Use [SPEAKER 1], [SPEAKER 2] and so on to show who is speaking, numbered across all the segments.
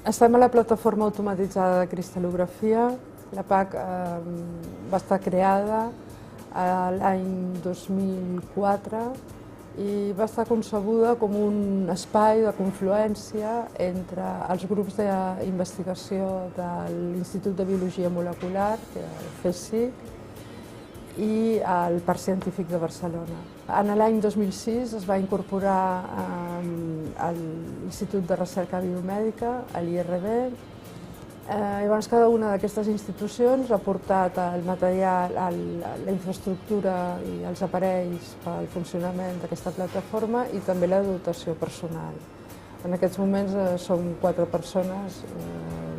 [SPEAKER 1] Estem a la plataforma automatitzada de cristal·lografia. La PAC va estar creada l'any 2004 i va estar concebuda com un espai de confluència entre els grups d'investigació de l'Institut de Biologia Molecular, el CSIC, i el Parc Científic de Barcelona. En l'any 2006 es va incorporar a l'Institut de Recerca Biomèdica, a l'IRB. Llavors, cada una d'aquestes institucions ha portat el material, la infraestructura i els aparells pel funcionament d'aquesta plataforma i també la dotació personal. En aquests moments som 4 persones,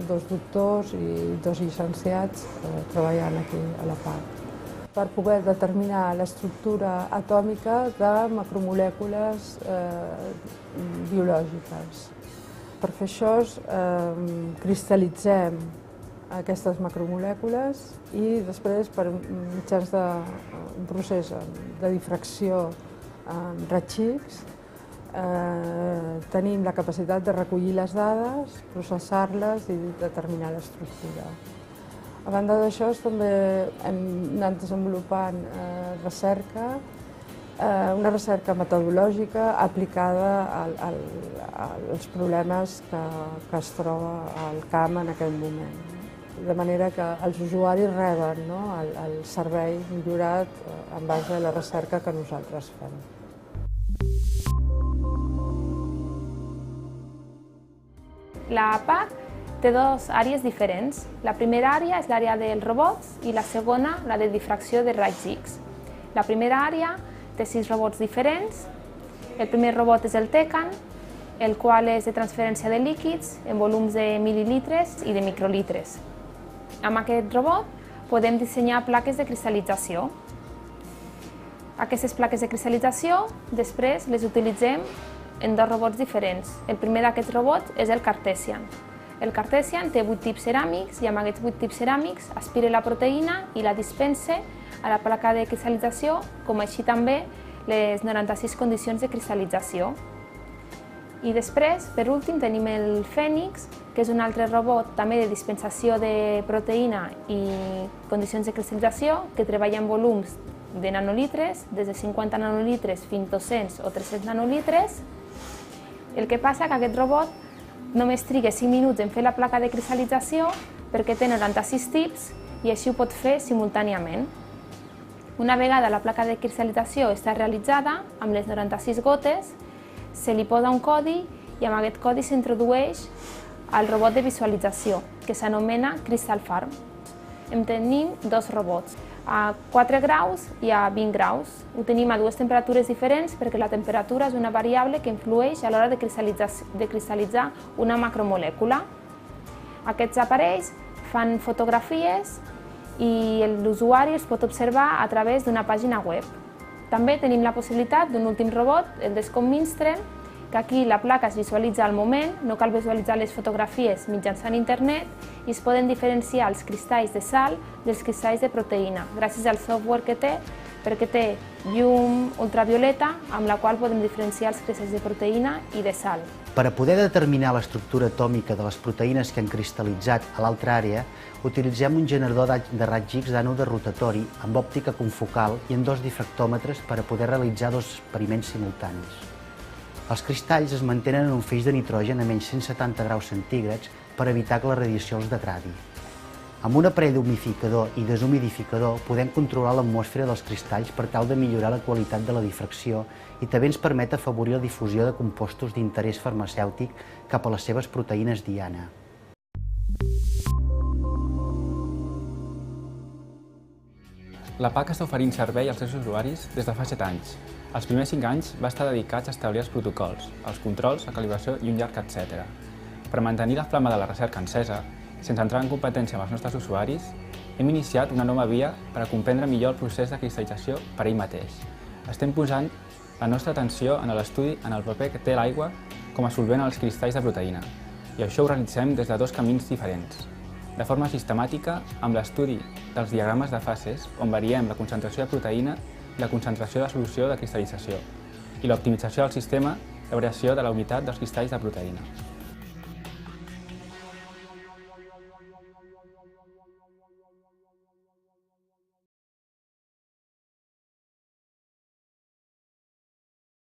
[SPEAKER 1] 2 doctors i 2 llicenciats treballant aquí a la PAC, per poder determinar l'estructura atòmica de macromolècules biològiques. Per fer això, cristal·litzem aquestes macromolècules i després, per mitjans d'un procés de difracció amb raigs X, tenim la capacitat de recollir les dades, processar-les i determinar l'estructura. A banda d'això, també hem anat desenvolupant recerca, una recerca metodològica aplicada als problemes que es troba al camp en aquell moment. De manera que els usuaris reben el servei millorat en base a la recerca que nosaltres fem.
[SPEAKER 2] La PAC té 2 àrees diferents. La primera àrea és l'àrea dels robots i la segona, la de difracció de raigs X. La primera àrea té 6 robots diferents. El primer robot és el TECAN, el qual és de transferència de líquids en volums de mil·lilitres i de microlitres. Amb aquest robot podem dissenyar plaques de cristal·lització. Aquestes plaques de cristal·lització després les utilitzem en 2 robots diferents. El primer d'aquests robots és el Cartesian. El Cartesian té 8 tips ceràmics i amb aquests 8 tips ceràmics aspira la proteïna i la dispensa a la placa de cristal·lització, com així també les 96 condicions de cristal·lització. I després, per últim, tenim el Fènix, que és un altre robot també de dispensació de proteïna i condicions de cristal·lització, que treballa en volums de nanolitres, des de 50 nanolitres fins a 200 o 300 nanolitres. El que passa que aquest robot només triga 5 minuts en fer la placa de cristal·lització perquè té 96 tips i així ho pot fer simultàniament. Una vegada la placa de cristal·lització està realitzada, amb les 96 gotes, se li posa un codi i amb aquest codi s'introdueix al robot de visualització, que s'anomena Crystal Farm. En tenim 2 robots, a 4 graus i a 20 graus. Ho tenim a 2 temperatures diferents perquè la temperatura és una variable que influeix a l'hora de cristal·litzar una macromolècula. Aquests aparells fan fotografies i l'usuari els pot observar a través d'una pàgina web. També tenim la possibilitat d'un últim robot, el Descom Minstrel, que aquí la placa es visualitza al moment, no cal visualitzar les fotografies mitjançant internet i es poden diferenciar els cristalls de sal dels cristalls de proteïna, gràcies al software que té, perquè té llum ultravioleta amb la qual podem diferenciar els cristalls de proteïna i de sal.
[SPEAKER 3] Per a poder determinar l'estructura atòmica de les proteïnes que han cristal·litzat a l'altra àrea, utilitzem un generador de raigs X d'ànode rotatori amb òptica confocal i en 2 difractòmetres per a poder realitzar 2 experiments simultanis. Els cristalls es mantenen en un feix de nitrogen a menys 170 graus centígrads per evitar que la radiació els degradi. Amb un aparell humidificador i deshumidificador podem controlar l'atmosfera dels cristalls per tal de millorar la qualitat de la difracció i també ens permet afavorir la difusió de compostos d'interès farmacèutic cap a les seves proteïnes diana.
[SPEAKER 4] La PAC està oferint servei als seus usuaris des de fa 7 anys. Els primers 5 anys va estar dedicats a establir els protocols, els controls, la calibració i un llarg etcètera. Per mantenir la flama de la recerca encesa, sense entrar en competència amb els nostres usuaris, hem iniciat una nova via per a comprendre millor el procés de cristal·lització per ell mateix. Estem posant la nostra atenció en l'estudi en el paper que té l'aigua com a solvent als cristalls de proteïna, i això ho realitzem des de 2 camins diferents. De forma sistemàtica, amb l'estudi dels diagrames de fases, on variem la concentració de proteïna i la concentració de solució de cristal·lització, i l'optimització del sistema de variació de la humitat dels cristalls de proteïna.